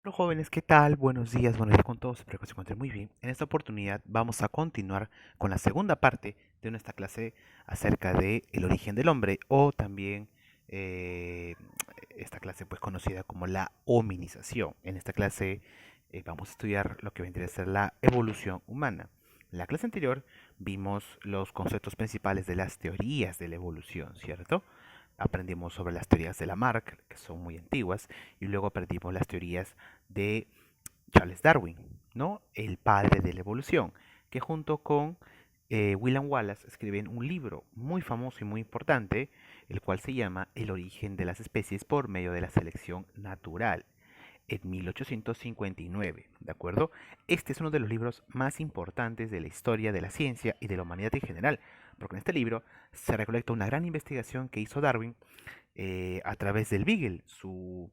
Hola jóvenes, ¿qué tal? Buenos días con todos, espero que se encuentren muy bien. En esta oportunidad vamos a continuar con la segunda parte de nuestra clase acerca de el origen del hombre o también eh, esta clase pues conocida como la hominización. En esta clase vamos a estudiar lo que vendría a ser la evolución humana. En la clase anterior vimos los conceptos principales de las teorías de la evolución, ¿cierto? Aprendimos sobre las teorías de Lamarck, que son muy antiguas, y luego aprendimos las teorías de Charles Darwin, ¿no? El padre de la evolución, que junto con William Wallace escriben un libro muy famoso y muy importante, el cual se llama El origen de las especies por medio de la selección natural, en 1859, ¿de acuerdo? Este es uno de los libros más importantes de la historia de la ciencia y de la humanidad en general, porque en este libro se recolecta una gran investigación que hizo Darwin a través del Beagle, su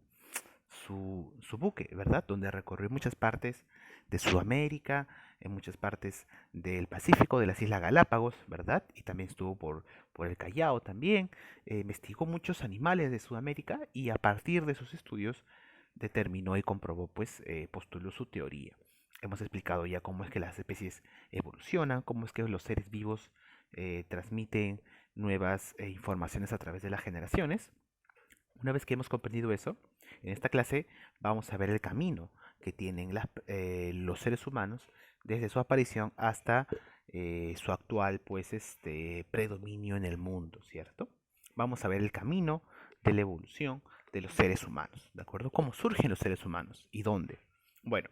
buque, ¿verdad? Donde recorrió muchas partes de Sudamérica, en muchas partes del Pacífico, de las Islas Galápagos, ¿verdad? Y también estuvo por el Callao también. Investigó muchos animales de Sudamérica y a partir de sus estudios determinó y comprobó, pues, postuló su teoría. Hemos explicado ya cómo es que las especies evolucionan, cómo es que los seres vivos transmiten nuevas informaciones a través de las generaciones. Una vez que hemos comprendido eso, en esta clase vamos a ver el camino que tienen los seres humanos desde su aparición hasta su actual pues predominio en el mundo, ¿cierto? Vamos a ver el camino de la evolución de los seres humanos, ¿de acuerdo? ¿Cómo surgen los seres humanos y dónde? Bueno,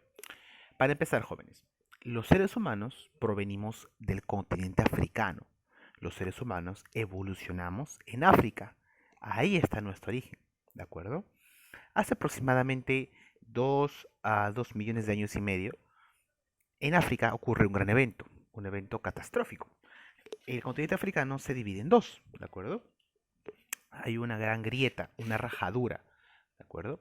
para empezar, jóvenes, los seres humanos provenimos del continente africano. Los seres humanos evolucionamos en África. Ahí está nuestro origen, ¿de acuerdo? Hace aproximadamente 2 a 2 millones de años y medio, en África ocurre un evento catastrófico. El continente africano se divide en dos, ¿de acuerdo? Hay una gran grieta, una rajadura, ¿de acuerdo?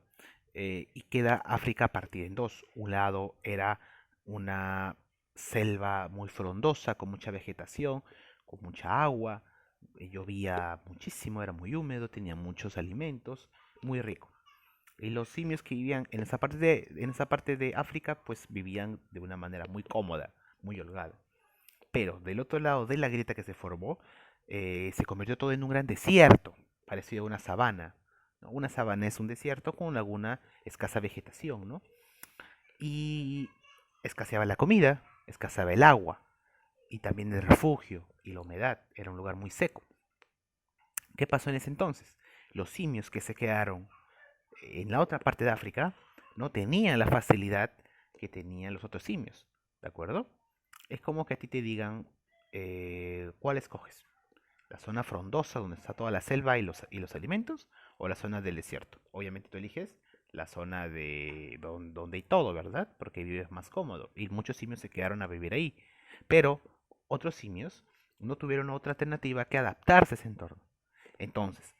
Y queda África partida en dos. Un lado era una selva muy frondosa, con mucha vegetación, con mucha agua, llovía muchísimo, era muy húmedo, tenía muchos alimentos, muy rico. Y los simios que vivían en esa parte de África, pues vivían de una manera muy cómoda, muy holgada. Pero del otro lado de la grieta que se formó, se convirtió todo en un gran desierto, parecido a una sabana, ¿no? Una sabana es un desierto con alguna escasa vegetación, ¿no? Y escaseaba la comida, escaseaba el agua, y también el refugio y la humedad. Era un lugar muy seco. ¿Qué pasó en ese entonces? Los simios que se quedaron en la otra parte de África no tenían la facilidad que tenían los otros simios, ¿de acuerdo? Es como que a ti te digan cuál escoges, la zona frondosa donde está toda la selva y los alimentos o la zona del desierto. Obviamente tú eliges la zona de donde hay todo, ¿verdad? Porque vives más cómodo y muchos simios se quedaron a vivir ahí, pero otros simios no tuvieron otra alternativa que adaptarse a ese entorno. Entonces,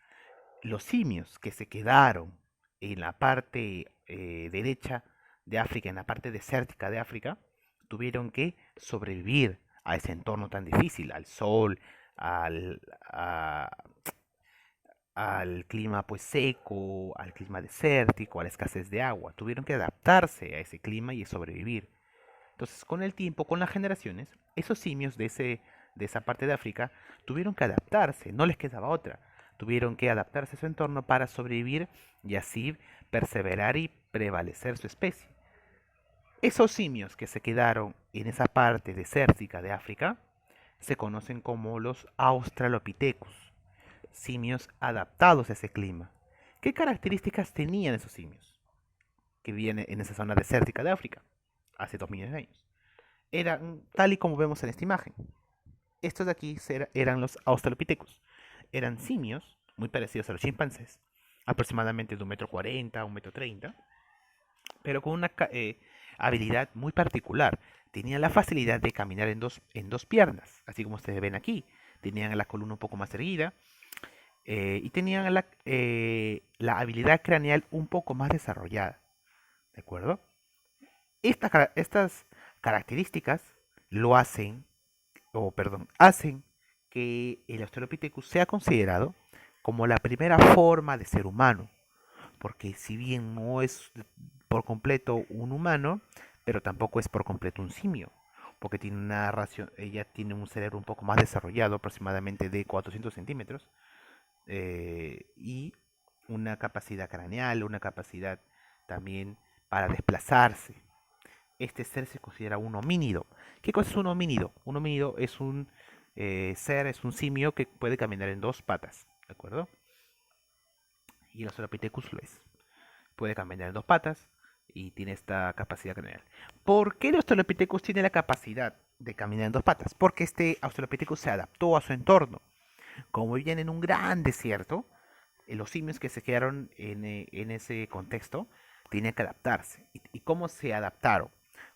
los simios que se quedaron en la parte derecha de África, en la parte desértica de África, tuvieron que sobrevivir a ese entorno tan difícil, al sol, al, a- al clima pues seco, al clima desértico, a la escasez de agua. Tuvieron que adaptarse a ese clima y sobrevivir. Entonces, con el tiempo, con las generaciones, esos simios de esa parte de África tuvieron que adaptarse, no les quedaba otra. Tuvieron que adaptarse a su entorno para sobrevivir y así perseverar y prevalecer su especie. Esos simios que se quedaron en esa parte desértica de África se conocen como los Australopithecus, simios adaptados a ese clima. ¿Qué características tenían esos simios que vivían en esa zona desértica de África hace 2 millones de años? Eran tal y como vemos en esta imagen. Estos de aquí eran los Australopithecus. Eran simios muy parecidos a los chimpancés, aproximadamente de 1,40 m a 1,30 m, pero con una habilidad muy particular. Tenían la facilidad de caminar en dos piernas, así como ustedes ven aquí. Tenían la columna un poco más erguida y tenían la habilidad craneal un poco más desarrollada. ¿De acuerdo? Estas características lo hacen o perdón, hacen que el Australopithecus sea considerado como la primera forma de ser humano, porque si bien no es por completo un humano, pero tampoco es por completo un simio, porque tiene una ración, ella tiene un cerebro un poco más desarrollado, aproximadamente de 400 centímetros, y una capacidad craneal, una capacidad también para desplazarse. Este ser se considera un homínido. ¿Qué cosa es un homínido? Un homínido es un ser, es un simio que puede caminar en dos patas, ¿de acuerdo? Y el Australopithecus lo es. Puede caminar en dos patas y tiene esta capacidad craneal. ¿Por qué el Australopithecus tiene la capacidad de caminar en dos patas? Porque este Australopithecus se adaptó a su entorno. Como vivían en un gran desierto, los simios que se quedaron en ese contexto tenían que adaptarse. ¿Y cómo se adaptaron?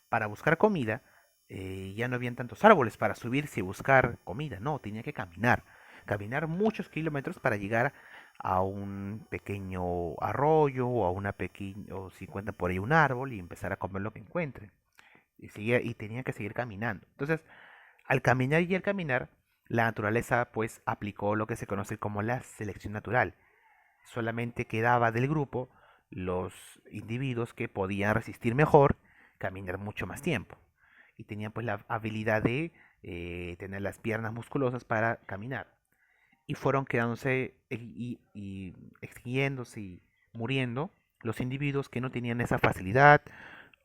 Para buscar comida, ya no habían tantos árboles para subirse y buscar comida, no, tenía que caminar. Caminar muchos kilómetros para llegar a un pequeño arroyo o a una pequeña, o si encuentran por ahí un árbol y empezar a comer lo que encuentren. Y tenía que seguir caminando. Entonces, al caminar y al caminar, la naturaleza pues aplicó lo que se conoce como la selección natural. Solamente quedaba del grupo los individuos que podían resistir mejor, caminar mucho más tiempo. Y tenían pues la habilidad de tener las piernas musculosas para caminar. Y fueron quedándose y extinguiéndose y muriendo los individuos que no tenían esa facilidad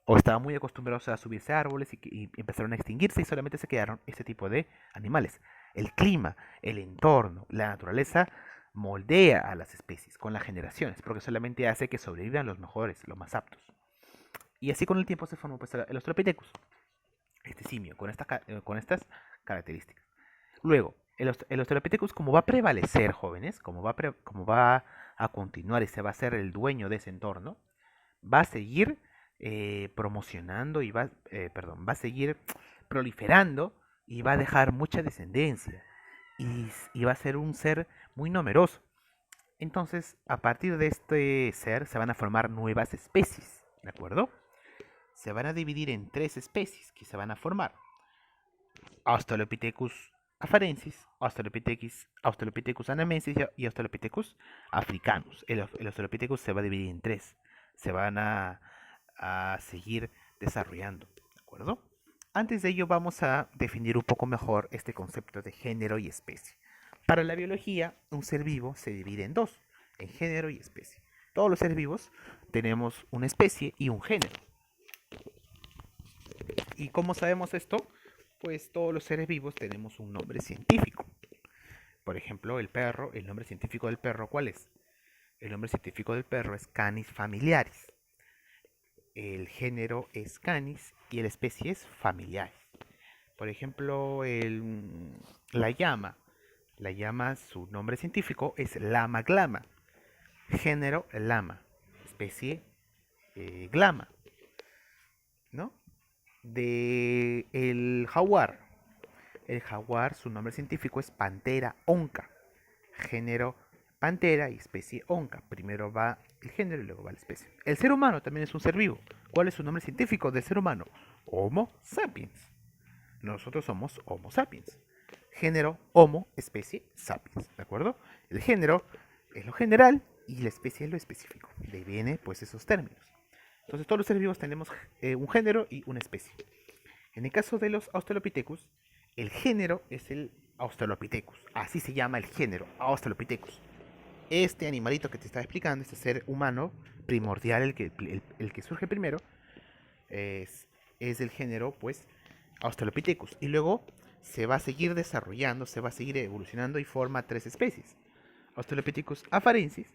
o estaban muy acostumbrados a subirse a árboles y empezaron a extinguirse y solamente se quedaron este tipo de animales. El clima, el entorno, la naturaleza moldea a las especies con las generaciones, porque solamente hace que sobrevivan los mejores, los más aptos. Y así con el tiempo se formó pues, el Australopithecus, este simio, con estas características. Luego, el Australopithecus, como va a prevalecer, jóvenes, como va a continuar y se va a ser el dueño de ese entorno, va a seguir promocionando y perdón, va a seguir proliferando y va a dejar mucha descendencia y va a ser un ser muy numeroso. Entonces, a partir de este ser se van a formar nuevas especies, ¿de acuerdo? Se van a dividir en tres especies que se van a formar. Australopithecus afarensis, Australopithecus anamensis y Australopithecus africanus. El Australopithecus se va a dividir en tres. Se van a seguir desarrollando, ¿de acuerdo? Antes de ello vamos a definir un poco mejor este concepto de género y especie. Para la biología, un ser vivo se divide en dos, en género y especie. Todos los seres vivos tenemos una especie y un género. ¿Y cómo sabemos esto? Pues todos los seres vivos tenemos un nombre científico. Por ejemplo, el perro, el nombre científico del perro, ¿cuál es? El nombre científico del perro es Canis familiaris. El género es Canis y la especie es familiaris. Por ejemplo, la llama. La llama, su nombre científico es Lama glama. Género Lama. Especie Glama. ¿No? De el jaguar. El jaguar, su nombre científico es Panthera onca. Género Pantera y especie onca. Primero va el género y luego va la especie. El ser humano también es un ser vivo. ¿Cuál es su nombre científico del ser humano? Homo sapiens. Nosotros somos Homo sapiens. Género Homo, especie Sapiens. ¿De acuerdo? El género es lo general y la especie es lo específico. De ahí viene pues esos términos. Entonces todos los seres vivos tenemos un género y una especie. En el caso de los Australopithecus, el género es el Australopithecus. Así se llama el género, Australopithecus. Este animalito que te estaba explicando, este ser humano primordial, el que surge primero, es el género, pues, Australopithecus. Y luego se va a seguir desarrollando, se va a seguir evolucionando y forma tres especies. Australopithecus afarensis,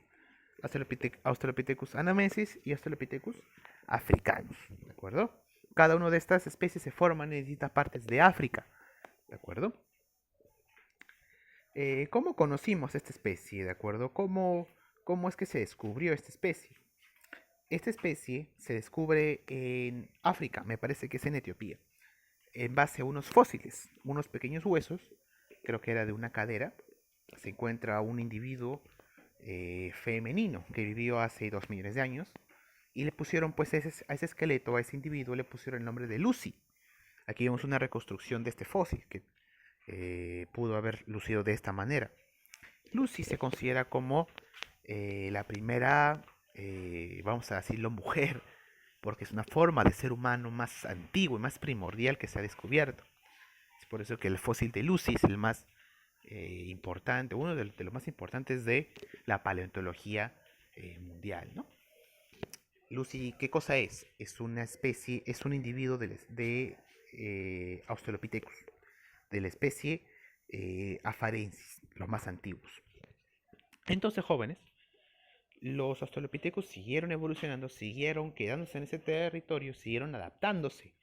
Australopithecus anamensis y Australopithecus africanus. ¿De acuerdo? Cada una de estas especies se forman en distintas partes de África. ¿De acuerdo? ¿Cómo conocimos esta especie? ¿De acuerdo? ¿Cómo es que se descubrió esta especie? Esta especie se descubre en África, me parece que es en Etiopía, en base a unos fósiles, unos pequeños huesos, creo que era de una cadera. Se encuentra un individuo femenino que vivió hace 2 millones de años y le pusieron pues a ese esqueleto, a ese individuo le pusieron el nombre de Lucy. Aquí vemos una reconstrucción de este fósil que pudo haber lucido de esta manera. Lucy se considera como la primera vamos a decirlo, mujer, porque es una forma de ser humano más antiguo y más primordial que se ha descubierto. Es por eso que el fósil de Lucy es el más importante, uno de los más importantes de la paleontología mundial, ¿no? Lucy, ¿qué cosa es? Es una especie, es un individuo de Australopithecus, de la especie Afarensis, los más antiguos. Entonces, jóvenes, los Australopithecus siguieron evolucionando, siguieron quedándose en ese territorio, siguieron adaptándose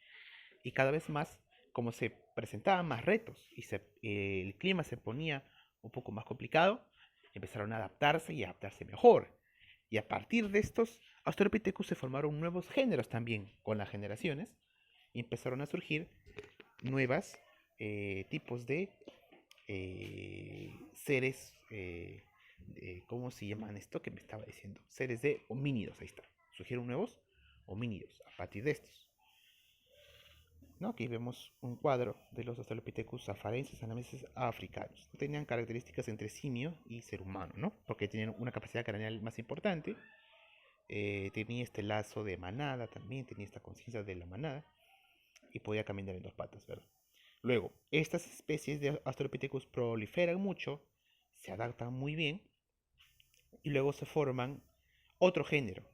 y cada vez más, como se presentaban más retos y el clima se ponía un poco más complicado, empezaron a adaptarse y a adaptarse mejor. Y a partir de estos Australopithecus se formaron nuevos géneros también con las generaciones y empezaron a surgir nuevos tipos de seres, ¿cómo se llaman esto que me estaba diciendo? Seres de homínidos, ahí está. Surgieron nuevos homínidos a partir de estos. ¿No? Aquí vemos un cuadro de los Australopithecus afarenses anamenses africanos. Tenían características entre simio y ser humano, ¿no? Porque tenían una capacidad craneal más importante, tenía este lazo de manada también, tenía esta conciencia de la manada y podía caminar en dos patas, ¿verdad? Luego, estas especies de Australopithecus proliferan mucho, se adaptan muy bien y luego se forman otro género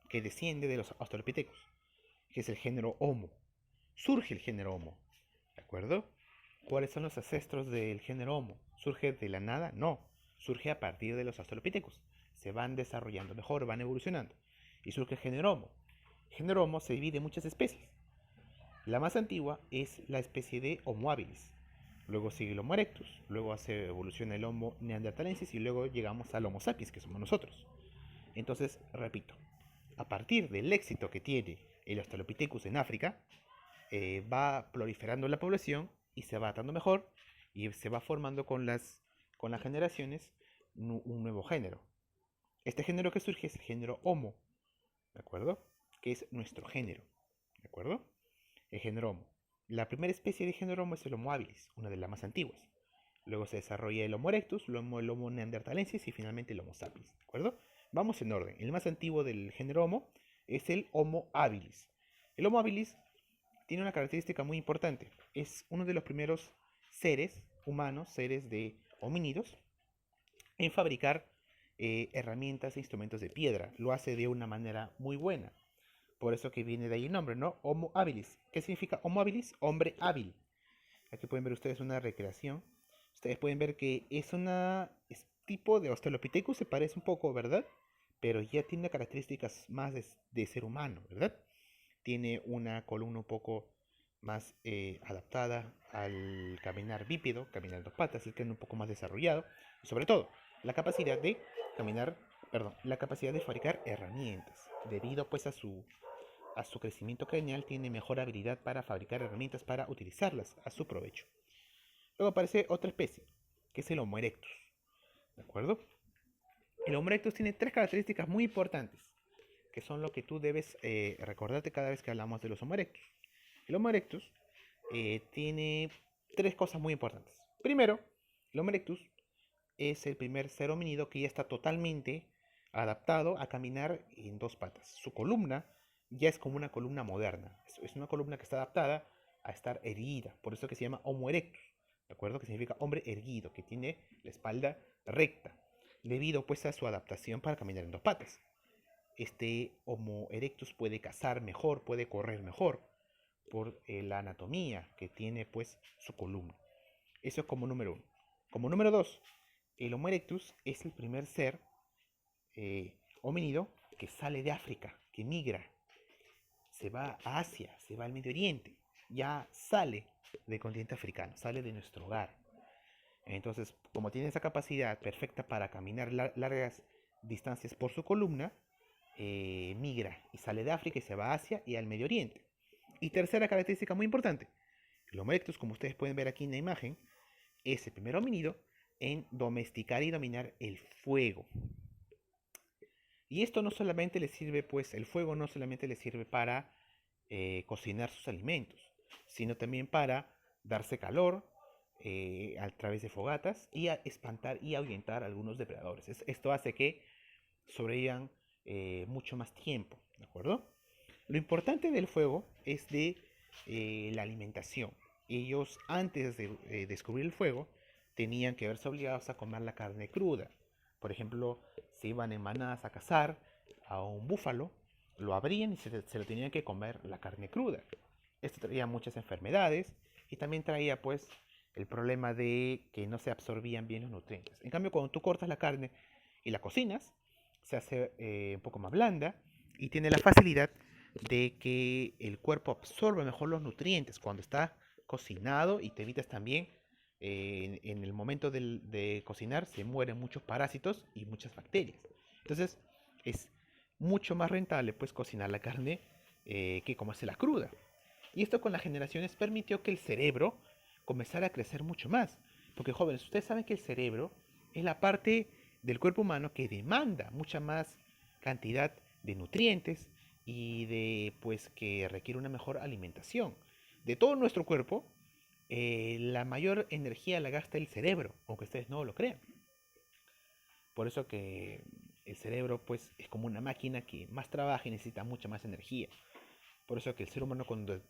que desciende de los Australopithecus, que es el género Homo. Surge el género Homo, ¿de acuerdo? ¿Cuáles son los ancestros del género Homo? ¿Surge de la nada? No, surge a partir de los Australopithecus. Se van desarrollando mejor, van evolucionando. Y surge el género Homo. El género Homo se divide en muchas especies. La más antigua es la especie de Homo habilis. Luego sigue el Homo erectus, luego se evoluciona el Homo neanderthalensis y luego llegamos al Homo sapiens, que somos nosotros. Entonces, repito, a partir del éxito que tiene el Australopithecus en África, va proliferando la población y se va adaptando mejor y se va formando con las generaciones un nuevo género. Este género que surge es el género Homo, ¿de acuerdo? Que es nuestro género, ¿de acuerdo? El género Homo. La primera especie de género Homo es el Homo habilis, una de las más antiguas. Luego se desarrolla el Homo erectus, luego el Homo neanderthalensis y finalmente el Homo sapiens, ¿de acuerdo? Vamos en orden. El más antiguo del género Homo es el Homo habilis. El Homo habilis tiene una característica muy importante. Es uno de los primeros seres humanos, seres de homínidos, en fabricar herramientas e instrumentos de piedra. Lo hace de una manera muy buena. Por eso que viene de ahí el nombre, ¿no? Homo habilis. ¿Qué significa Homo habilis? Hombre hábil. Aquí pueden ver ustedes una recreación. Ustedes pueden ver que es tipo de Australopithecus, se parece un poco, ¿verdad? Pero ya tiene características más de ser humano, ¿verdad? Tiene una columna un poco más adaptada al caminar bípedo, caminar en dos patas, el cráneo un poco más desarrollado y sobre todo la capacidad de caminar, perdón, la capacidad de fabricar herramientas. Debido pues a su crecimiento craneal tiene mejor habilidad para fabricar herramientas para utilizarlas a su provecho. Luego aparece otra especie, que es el Homo erectus, ¿de acuerdo? El Homo erectus tiene tres características muy importantes, que son lo que tú debes recordarte cada vez que hablamos de los Homo erectus. El Homo erectus tiene tres cosas muy importantes. Primero, el Homo erectus es el primer ser homínido que ya está totalmente adaptado a caminar en dos patas. Su columna ya es como una columna moderna. Es una columna que está adaptada a estar erguida. Por eso que se llama Homo erectus. ¿De acuerdo? Que significa hombre erguido, que tiene la espalda recta. Debido pues a su adaptación para caminar en dos patas. Este Homo erectus puede cazar mejor, puede correr mejor por la anatomía que tiene pues su columna. Eso es como número uno. Como número dos, el Homo erectus es el primer ser homínido que sale de África, que migra, se va a Asia, se va al Medio Oriente, ya sale del continente africano, sale de nuestro hogar. Entonces, como tiene esa capacidad perfecta para caminar largas distancias por su columna, migra y sale de África y se va a Asia y al Medio Oriente. Y tercera característica muy importante, el Homo erectus, como ustedes pueden ver aquí en la imagen, es el primer homínido en domesticar y dominar el fuego. Y esto no solamente le sirve, pues el fuego no solamente le sirve para cocinar sus alimentos, sino también para darse calor a través de fogatas y a espantar y ahuyentar a algunos depredadores. Esto hace que sobrevivan mucho más tiempo, ¿de acuerdo? Lo importante del fuego es de la alimentación. Ellos, antes de descubrir el fuego, tenían que verse obligados a comer la carne cruda. Por ejemplo, se iban en manadas a cazar a un búfalo, lo abrían y se lo tenían que comer la carne cruda. Esto traía muchas enfermedades y también traía pues el problema de que no se absorbían bien los nutrientes. En cambio, cuando tú cortas la carne y la cocinas, se hace un poco más blanda y tiene la facilidad de que el cuerpo absorbe mejor los nutrientes cuando está cocinado y te evitas también en el momento de cocinar se mueren muchos parásitos y muchas bacterias. Entonces es mucho más rentable pues cocinar la carne que comerse la cruda. Y esto con las generaciones permitió que el cerebro comenzara a crecer mucho más. Porque jóvenes, ustedes saben que el cerebro es la parte del cuerpo humano que demanda mucha más cantidad de nutrientes y de pues que requiere una mejor alimentación. De todo nuestro cuerpo, la mayor energía la gasta el cerebro, aunque ustedes no lo crean. Por eso que el cerebro pues es como una máquina que más trabaja y necesita mucha más energía. Por eso que el ser humano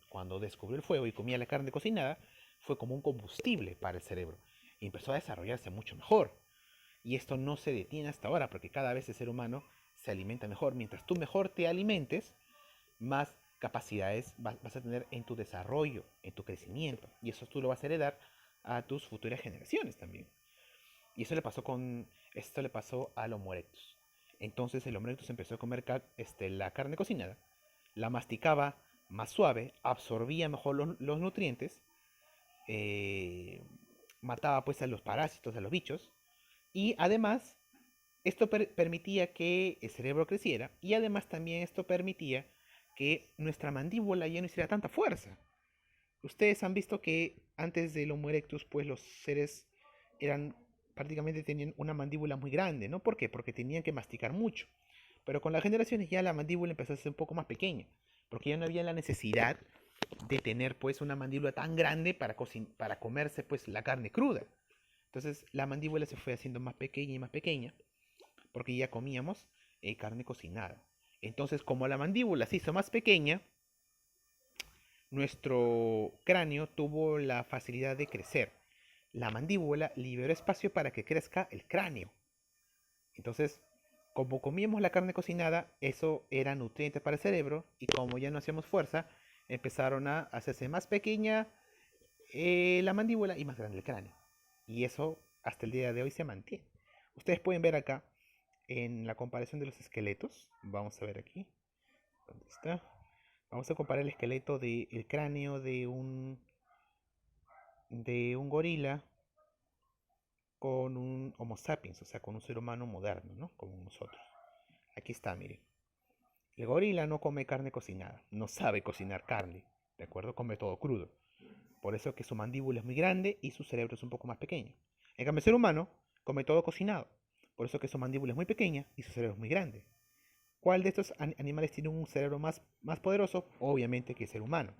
cuando descubrió el fuego y comía la carne cocinada, fue como un combustible para el cerebro. Y empezó a desarrollarse mucho mejor. Y esto no se detiene hasta ahora, porque cada vez el ser humano se alimenta mejor. Mientras tú mejor te alimentes, más capacidades vas a tener en tu desarrollo, en tu crecimiento. Y eso tú lo vas a heredar a tus futuras generaciones también. Y esto le pasó al Homo erectus. Entonces el Homo erectus empezó a comer la carne cocinada, la masticaba más suave, absorbía mejor los nutrientes, eh, mataba pues a los parásitos, a los bichos, y además esto permitía que el cerebro creciera y además también esto permitía que nuestra mandíbula ya no hiciera tanta fuerza. Ustedes han visto que antes del Homo erectus pues los seres eran prácticamente tenían una mandíbula muy grande, ¿no? ¿Por qué? Porque tenían que masticar mucho. Pero con las generaciones ya la mandíbula empezó a ser un poco más pequeña, porque ya no había la necesidad de tener pues una mandíbula tan grande para comerse pues la carne cruda. Entonces la mandíbula se fue haciendo más pequeña y más pequeña, porque ya comíamos carne cocinada. Entonces como la mandíbula se hizo más pequeña, nuestro cráneo tuvo la facilidad de crecer. La mandíbula liberó espacio para que crezca el cráneo. Entonces, como comíamos la carne cocinada, eso era nutriente para el cerebro y como ya no hacíamos fuerza, empezaron a hacerse más pequeña la mandíbula y más grande el cráneo. Y eso hasta el día de hoy se mantiene. Ustedes pueden ver acá en la comparación de los esqueletos. Vamos a ver aquí. ¿Dónde está? Vamos a comparar el esqueleto del cráneo de un gorila con un Homo sapiens, o sea, con un ser humano moderno, ¿no? Como nosotros. Aquí está, miren. El gorila no come carne cocinada, no sabe cocinar carne, ¿de acuerdo? Come todo crudo. Por eso que su mandíbula es muy grande y su cerebro es un poco más pequeño. En cambio, el ser humano come todo cocinado. Por eso que su mandíbula es muy pequeña y su cerebro es muy grande. ¿Cuál de estos animales tiene un cerebro más poderoso? Obviamente que el ser humano.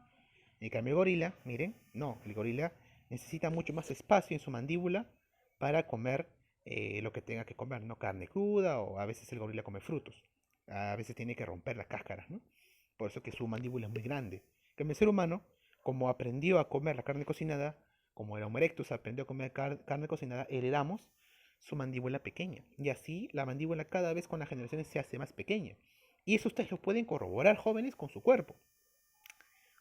En cambio, el gorila, miren, no, el gorila necesita mucho más espacio en su mandíbula para comer lo que tenga que comer, no carne cruda o a veces el gorila come frutos. A veces tiene que romper las cáscaras, ¿no? Por eso que su mandíbula es muy grande. En cambio, el ser humano, como aprendió a comer la carne cocinada, como el Homo erectus aprendió a comer carne cocinada, heredamos su mandíbula pequeña. Y así la mandíbula cada vez con las generaciones se hace más pequeña. Y eso ustedes lo pueden corroborar, jóvenes, con su cuerpo.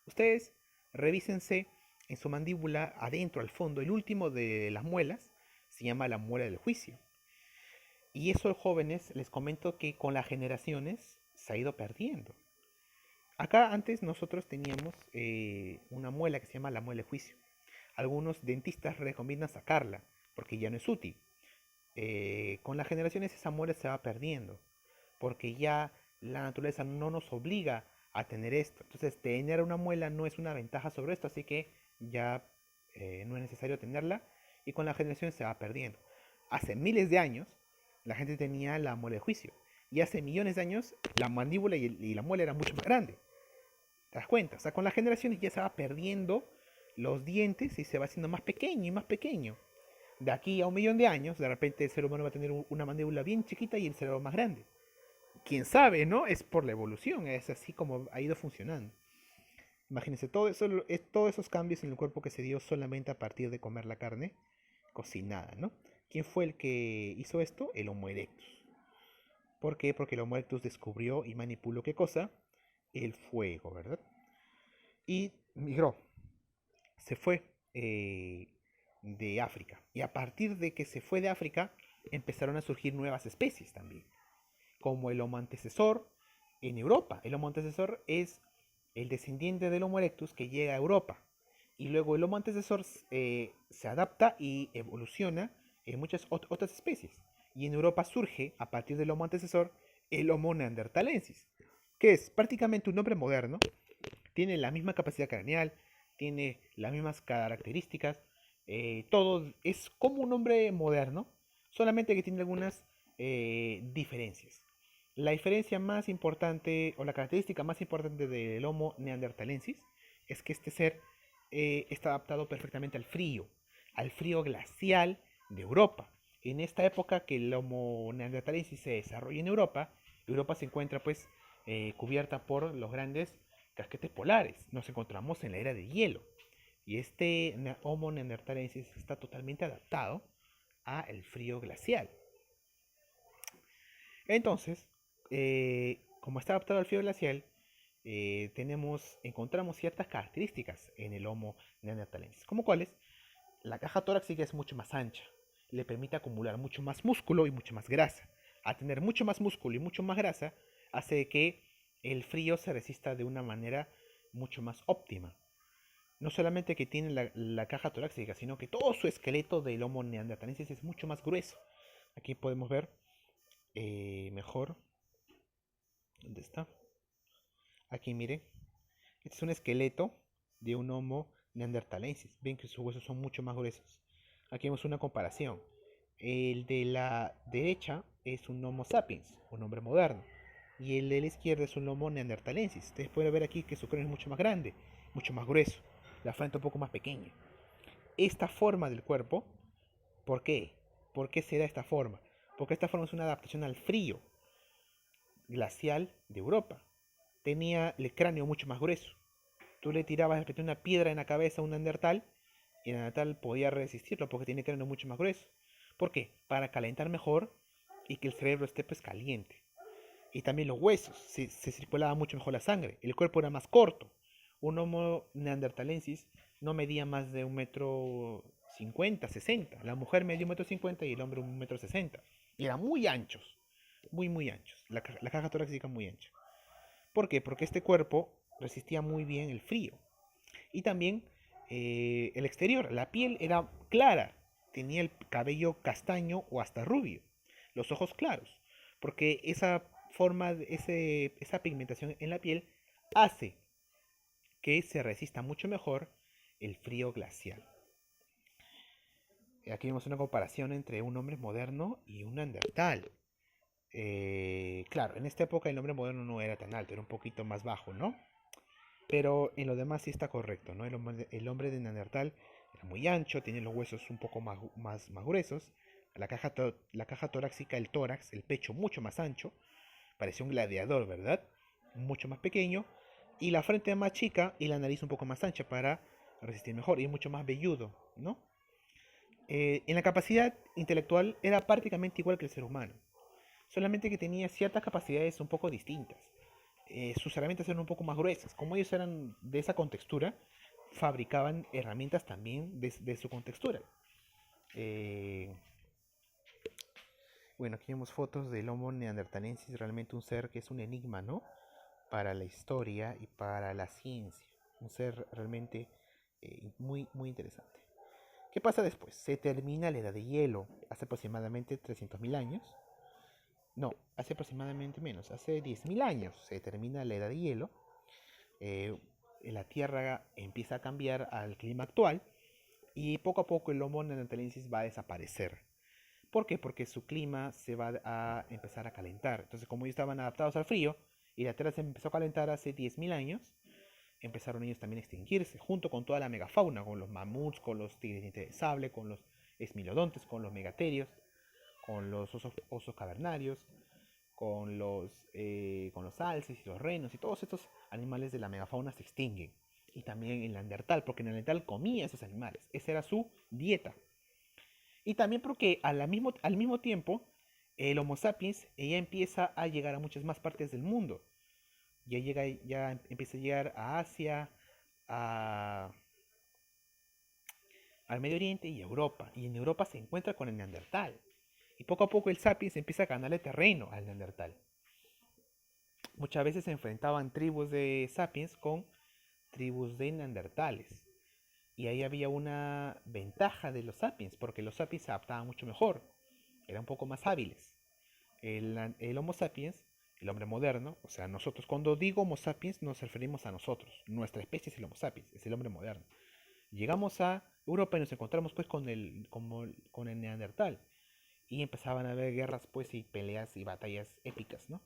Ustedes revísense en su mandíbula adentro, al fondo, el último de las muelas se llama la muela del juicio. Y eso, jóvenes, les comento que con las generaciones se ha ido perdiendo. Acá antes nosotros teníamos una muela que se llama la muela de juicio. Algunos dentistas recomiendan sacarla porque ya no es útil. Con las generaciones esa muela se va perdiendo porque ya la naturaleza no nos obliga a tener esto. Entonces tener una muela no es una ventaja sobre esto, así que ya no es necesario tenerla y con la generación se va perdiendo. Hace miles de años la gente tenía la muela de juicio y hace millones de años la mandíbula y la muela eran mucho más grandes. ¿Te das cuenta? O sea, con las generaciones ya se va perdiendo los dientes y se va haciendo más pequeño y más pequeño. De aquí a un millón de años, de repente el ser humano va a tener una mandíbula bien chiquita y el cerebro más grande. quién sabe, ¿no? Es por la evolución, es así como ha ido funcionando. Imagínense, todos esos cambios en el cuerpo que se dio solamente a partir de comer la carne cocinada, ¿no? ¿Quién fue el que hizo esto? El Homo erectus. ¿Por qué? Porque el Homo erectus descubrió y manipuló qué cosa? El fuego, ¿verdad? Y migró, se fue de África. Y a partir de que se fue de África, empezaron a surgir nuevas especies también, como el Homo antecesor en Europa. El Homo antecesor es el descendiente del Homo erectus que llega a Europa. Y luego el Homo antecesor se adapta y evoluciona en muchas otras especies. Y en Europa surge, a partir del Homo antecesor, el Homo neanderthalensis, que es prácticamente un hombre moderno, tiene la misma capacidad craneal, tiene las mismas características, todo es como un hombre moderno, solamente que tiene algunas diferencias. La diferencia más importante o la característica más importante del Homo neanderthalensis es que este ser está adaptado perfectamente al frío glacial de Europa. En esta época que el Homo neanderthalensis se desarrolla en Europa, Europa se encuentra pues cubierta por los grandes casquetes polares. Nos encontramos en la era de hielo. Y este Homo neanderthalensis está totalmente adaptado al frío glacial. Entonces, como está adaptado al frío glacial, encontramos ciertas características en el Homo neanderthalensis, como cuáles la caja torácica es mucho más ancha, le permite acumular mucho más músculo y mucha más grasa. Al tener mucho más músculo y mucho más grasa, hace que el frío se resista de una manera mucho más óptima. No solamente que tiene la caja torácica, sino que todo su esqueleto del Homo neanderthalensis es mucho más grueso. Aquí podemos ver mejor. ¿Dónde está? Aquí miren. Este es un esqueleto de un Homo neanderthalensis. Ven que sus huesos son mucho más gruesos. Aquí vemos una comparación. El de la derecha es un Homo sapiens, un hombre moderno. Y el de la izquierda es un Homo neanderthalensis. Ustedes pueden ver aquí que su cráneo es mucho más grande, mucho más grueso. La frente un poco más pequeña. Esta forma del cuerpo, ¿por qué? ¿Por qué se da esta forma? Porque esta forma es una adaptación al frío glacial de Europa. Tenía el cráneo mucho más grueso. Tú le tirabas de repente una piedra en la cabeza a un neandertal y el neandertal podía resistirlo porque tiene el cráneo mucho más grueso. ¿Por qué? Para calentar mejor y que el cerebro esté pues caliente. Y también los huesos, se circulaba mucho mejor la sangre. El cuerpo era más corto. Un Homo neanderthalensis no medía más de 1,50 m, 60. La mujer medía 1,50 m y el hombre 1,60 m. Y eran muy anchos, muy anchos. La caja torácica muy ancha. ¿Por qué? Porque este cuerpo resistía muy bien el frío. Y también el exterior, la piel era clara, tenía el cabello castaño o hasta rubio, los ojos claros, porque esa forma, esa pigmentación en la piel hace que se resista mucho mejor el frío glacial. Aquí vemos una comparación entre un hombre moderno y un neandertal. Claro, en esta época el hombre moderno no era tan alto, era un poquito más bajo, ¿no? Pero en lo demás sí está correcto, ¿no? El hombre de Neandertal era muy ancho, tenía los huesos un poco más gruesos, la caja torácica, el tórax, el pecho mucho más ancho, parecía un gladiador, ¿verdad? Mucho más pequeño, y la frente más chica y la nariz un poco más ancha para resistir mejor, y mucho más velludo, ¿no? En la capacidad intelectual era prácticamente igual que el ser humano, solamente que tenía ciertas capacidades un poco distintas. Sus herramientas eran un poco más gruesas. Como ellos eran de esa contextura, fabricaban herramientas también de su contextura. Eh, bueno, aquí vemos fotos del Homo neanderthalensis, realmente un ser que es un enigma, ¿no? Para la historia y para la ciencia. Un ser realmente muy interesante. ¿Qué pasa después? Se termina la edad de hielo, hace aproximadamente 300.000 años. No, hace aproximadamente menos, hace 10.000 años se termina la edad de hielo. eh, la Tierra empieza a cambiar al clima actual y poco a poco el Homo neanderthalensis va a desaparecer. ¿Por qué? Porque su clima se va a empezar a calentar. Entonces, como ellos estaban adaptados al frío y la Tierra se empezó a calentar hace 10.000 años, empezaron ellos también a extinguirse, junto con toda la megafauna, con los mamuts, con los tigres dientes de sable, con los esmilodontes, con los megaterios, con los osos cavernarios, con los alces y los renos y todos estos animales de la megafauna se extinguen. Y también el Neandertal, porque el Neandertal comía esos animales, esa era su dieta. Y también porque al mismo tiempo el Homo sapiens ya empieza a llegar a muchas más partes del mundo. Ya empieza a llegar a Asia, a, al Medio Oriente y a Europa. Y en Europa se encuentra con el Neandertal. Y poco a poco el Sapiens empieza a ganarle terreno al Neandertal. Muchas veces se enfrentaban tribus de Sapiens con tribus de Neandertales. Y ahí había una ventaja de los Sapiens, porque los Sapiens se adaptaban mucho mejor, eran un poco más hábiles. El Homo sapiens, el hombre moderno, o sea, nosotros, cuando digo Homo sapiens nos referimos a nosotros, nuestra especie es el Homo sapiens, es el hombre moderno. Llegamos a Europa y nos encontramos pues con el Neandertal y empezaban a haber guerras pues y peleas y batallas épicas, ¿no?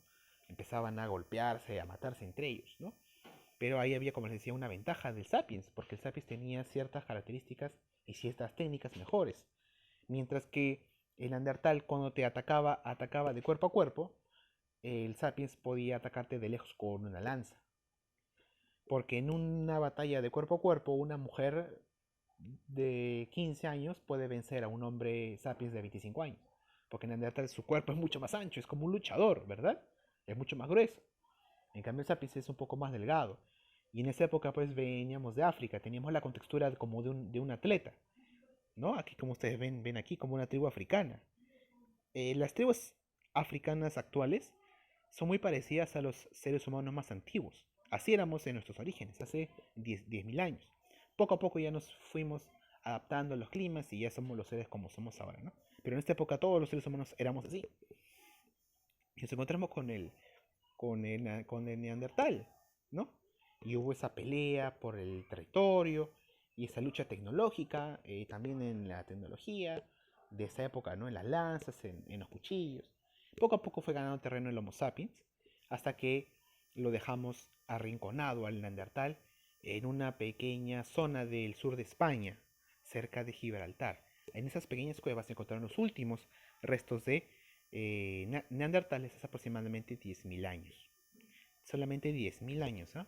Empezaban a golpearse, a matarse entre ellos, ¿no? Pero ahí había, como les decía, una ventaja del Sapiens, porque el Sapiens tenía ciertas características y ciertas técnicas mejores. Mientras que el Neandertal, cuando te atacaba de cuerpo a cuerpo, el Sapiens podía atacarte de lejos con una lanza. Porque en una batalla de cuerpo a cuerpo, una mujer de 15 años puede vencer a un hombre Sapiens de 25 años. Porque en Neandertal su cuerpo es mucho más ancho, es como un luchador, ¿verdad? Es mucho más grueso. En cambio el Sapiens es un poco más delgado. Y en esa época pues veníamos de África, teníamos la contextura como de un atleta, ¿no? Aquí como ustedes ven aquí como una tribu africana. Las tribus africanas actuales son muy parecidas a los seres humanos más antiguos. Así éramos en nuestros orígenes, hace 10.000 años. Poco a poco ya nos fuimos adaptando a los climas y ya somos los seres como somos ahora, ¿no? Pero en esta época todos los seres humanos éramos así. Y nos encontramos con el Neandertal, ¿no? Y hubo esa pelea por el territorio y esa lucha tecnológica, también en la tecnología de esa época, ¿no? En las lanzas, en los cuchillos. Poco a poco fue ganando terreno el Homo sapiens, hasta que lo dejamos arrinconado al Neandertal en una pequeña zona del sur de España, cerca de Gibraltar. En esas pequeñas cuevas se encontraron los últimos restos de neandertales hace aproximadamente 10.000 años. Solamente 10.000 años, ¿ah?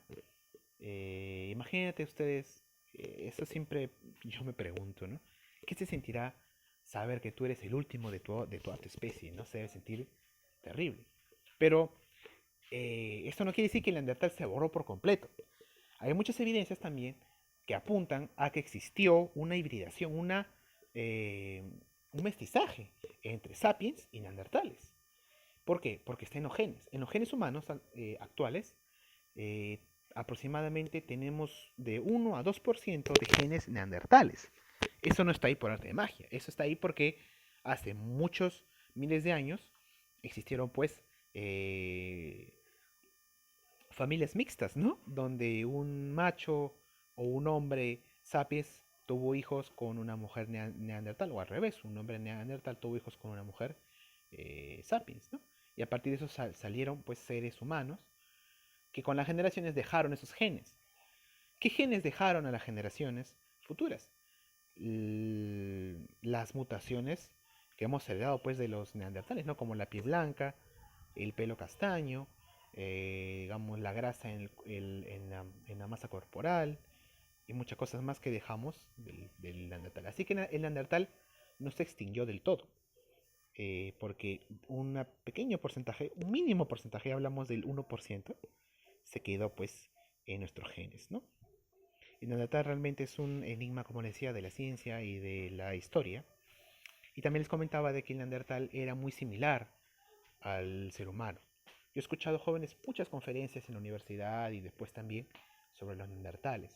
Imagínate ustedes, eso siempre yo me pregunto, ¿no? ¿Qué se sentirá saber que tú eres el último de toda tu especie? ¿No? Se debe sentir terrible. Pero esto no quiere decir que el Neandertal se borró por completo. Hay muchas evidencias también que apuntan a que existió una hibridación, un mestizaje entre sapiens y neandertales. ¿Por qué? Porque está en los genes. En los genes humanos actuales, eh, aproximadamente tenemos de 1 a 2% de genes neandertales. Eso no está ahí por arte de magia. Eso está ahí porque hace muchos miles de años existieron pues familias mixtas, ¿no? Donde un macho o un hombre sapiens tuvo hijos con una mujer neandertal, o al revés, un hombre neandertal tuvo hijos con una mujer sapiens, ¿no? Y a partir de eso salieron pues seres humanos que con las generaciones dejaron esos genes. ¿Qué genes dejaron a las generaciones futuras? Las mutaciones que hemos heredado pues de los neandertales, ¿no? Como la piel blanca, el pelo castaño, digamos la grasa en la masa corporal y muchas cosas más que dejamos del neandertal. Así que el neandertal no se extinguió del todo, porque un pequeño porcentaje, un mínimo porcentaje, hablamos del 1%, se quedó pues en nuestros genes, ¿no? El neandertal realmente es un enigma, como les decía, de la ciencia y de la historia. Y también les comentaba de que el neandertal era muy similar al ser humano. Yo he escuchado jóvenes muchas conferencias en la universidad y después también sobre los neandertales.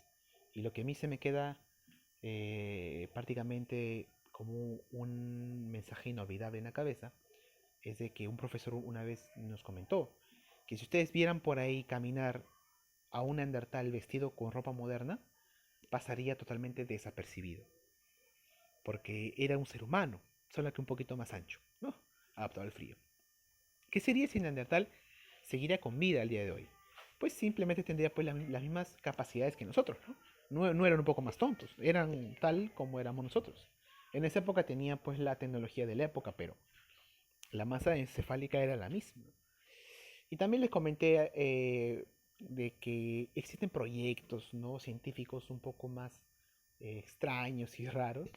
Y lo que a mí se me queda prácticamente como un mensaje inolvidable en la cabeza es de que un profesor una vez nos comentó que si ustedes vieran por ahí caminar a un neandertal vestido con ropa moderna, pasaría totalmente desapercibido. Porque era un ser humano, solo que un poquito más ancho, ¿no? Adaptado al frío. ¿Qué sería si Neandertal seguiría con vida al día de hoy? Pues simplemente tendría pues las mismas capacidades que nosotros, ¿no? No eran un poco más tontos, eran tal como éramos nosotros. En esa época tenía pues la tecnología de la época, pero la masa encefálica era la misma. Y también les comenté de que existen proyectos, ¿no?, científicos un poco más extraños y raros,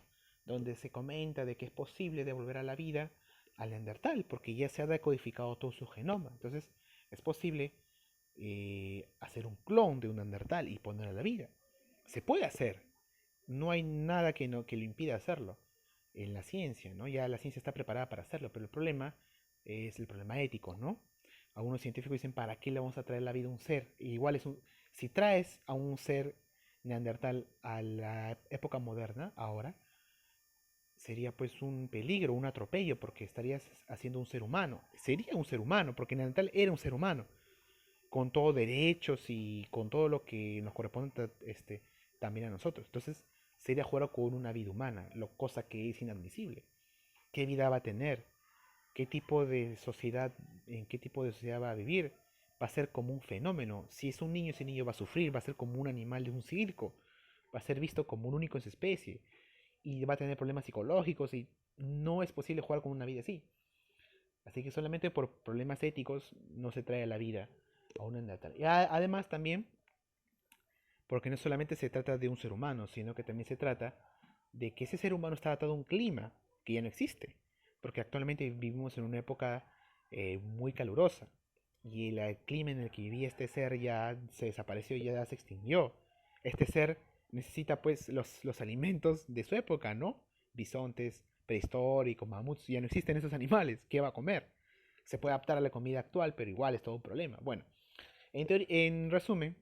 donde se comenta de que es posible devolver a la vida al Neandertal, porque ya se ha decodificado todo su genoma. Entonces, es posible hacer un clon de un Neandertal y poner a la vida. Se puede hacer. No hay nada que, no, que lo impida hacerlo en la ciencia, ¿no? Ya la ciencia está preparada para hacerlo, pero el problema es el problema ético, ¿no? Algunos científicos dicen, ¿para qué le vamos a traer la vida a un ser? Y igual es un, si traes a un ser neandertal a la época moderna, ahora, sería pues un peligro, un atropello, porque estarías haciendo un ser humano. Sería un ser humano, porque Neandertal era un ser humano, con todos derechos y con todo lo que nos corresponde también a nosotros. Entonces, sería jugar con una vida humana, cosa que es inadmisible. ¿Qué vida va a tener? ¿Qué tipo de sociedad, en qué tipo de sociedad va a vivir? Va a ser como un fenómeno. Si es un niño, ese niño va a sufrir, va a ser como un animal de un circo, va a ser visto como un único en su especie y va a tener problemas psicológicos y no es posible jugar con una vida así. Así que solamente por problemas éticos no se trae a la vida a un neandertal. Y además también, porque no solamente se trata de un ser humano, sino que también se trata de que ese ser humano está adaptado a un clima que ya no existe. Porque actualmente vivimos en una época muy calurosa y el clima en el que vivía este ser ya se desapareció, ya se extinguió. Este ser necesita pues los alimentos de su época, ¿no? Bisontes, prehistóricos, mamuts, ya no existen esos animales. ¿Qué va a comer? Se puede adaptar a la comida actual, pero igual es todo un problema. Bueno, en resumen,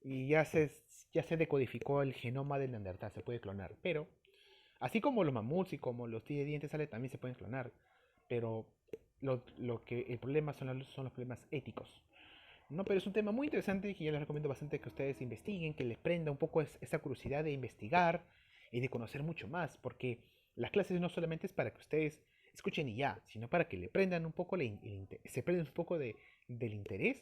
ya se, ya se decodificó el genoma del Neandertal, se puede clonar, pero así como los mamuts y como los tigres de dientes sale también se pueden clonar, pero lo que el problema son los problemas éticos. No, pero es un tema muy interesante que yo les recomiendo bastante que ustedes investiguen, que les prenda un poco esa curiosidad de investigar y de conocer mucho más, porque las clases no solamente es para que ustedes escuchen y ya, sino para que le prendan un poco, se prendan un poco del interés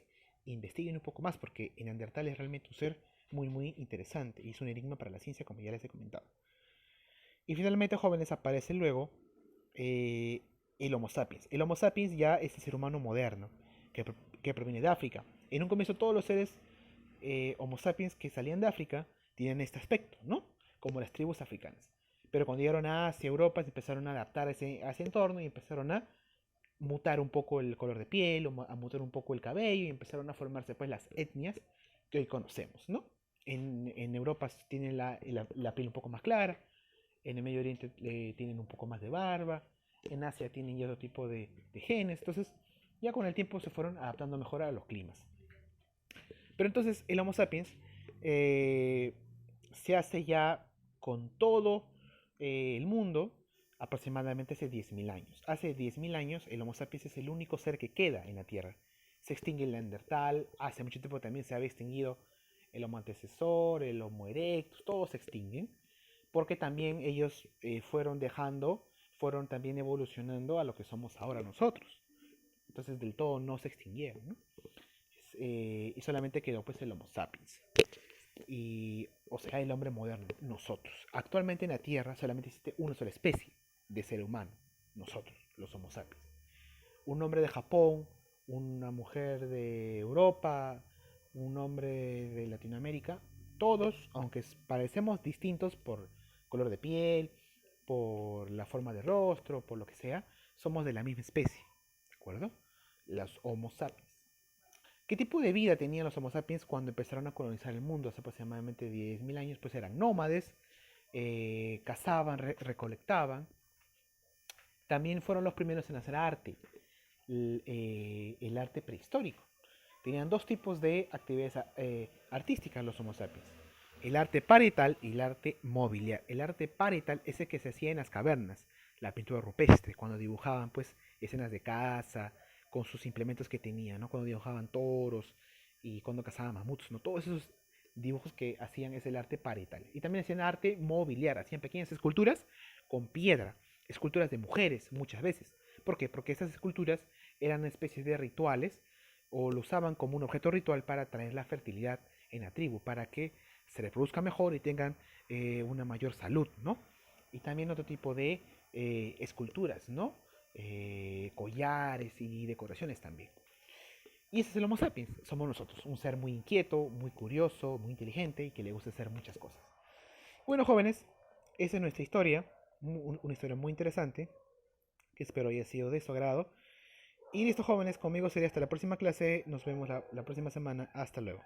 e investiguen un poco más, porque el Neandertal es realmente un ser muy, muy interesante y es un enigma para la ciencia, como ya les he comentado. Y finalmente, jóvenes, aparece luego eh, el Homo sapiens. El Homo sapiens ya es el ser humano moderno, que, que proviene de África. En un comienzo todos los seres Homo sapiens que salían de África tienen este aspecto, ¿no? Como las tribus africanas. Pero cuando llegaron a Asia, Europa, se empezaron a adaptar a ese entorno y empezaron a mutar un poco el color de piel, o a mutar un poco el cabello, y empezaron a formarse pues las etnias que hoy conocemos, ¿no? En Europa tienen la piel un poco más clara, en el Medio Oriente tienen un poco más de barba, en Asia tienen ya otro tipo de genes, entonces ya con el tiempo se fueron adaptando mejor a los climas. Pero entonces el Homo sapiens eh, se hace ya con todo el mundo aproximadamente hace 10.000 años. Hace 10.000 años el Homo sapiens es el único ser que queda en la Tierra. Se extingue el Neandertal, hace mucho tiempo también se había extinguido el Homo antecesor, el Homo erectus, todos se extinguen, porque también ellos fueron dejando, fueron también evolucionando a lo que somos ahora nosotros. Entonces del todo no se extinguieron, ¿no? Y solamente quedó pues el Homo sapiens. Y, o sea, el hombre moderno, nosotros. Actualmente en la Tierra solamente existe una sola especie de ser humano, nosotros, los Homo sapiens. Un hombre de Japón, una mujer de Europa, un hombre de Latinoamérica, todos, aunque parecemos distintos por color de piel, por la forma de rostro, por lo que sea, somos de la misma especie, ¿de acuerdo? Los Homo sapiens. ¿Qué tipo de vida tenían los Homo sapiens cuando empezaron a colonizar el mundo hace aproximadamente 10.000 años? Pues eran nómades, cazaban, recolectaban. También fueron los primeros en hacer arte, el arte prehistórico. Tenían dos tipos de actividades artísticas los Homo sapiens. El arte parietal y el arte mobiliar. El arte parietal es el que se hacía en las cavernas, la pintura rupestre, cuando dibujaban pues escenas de caza, con sus implementos que tenían, ¿no? Cuando dibujaban toros y cuando cazaban mamuts, ¿no? Todos esos dibujos que hacían es el arte parietal. Y también hacían arte mobiliar, hacían pequeñas esculturas con piedra, esculturas de mujeres muchas veces. ¿Por qué? Porque esas esculturas eran especies de rituales o lo usaban como un objeto ritual para traer la fertilidad en la tribu, para que se reproduzca mejor y tengan una mayor salud, ¿no? Y también otro tipo de esculturas, ¿no? Collares y decoraciones también. Y ese es el Homo sapiens, somos nosotros, un ser muy inquieto, muy curioso, muy inteligente y que le gusta hacer muchas cosas. Bueno, jóvenes, esa es nuestra historia, una historia muy interesante, que espero haya sido de su agrado. Y listo, jóvenes, conmigo sería hasta la próxima clase, nos vemos la próxima semana, hasta luego.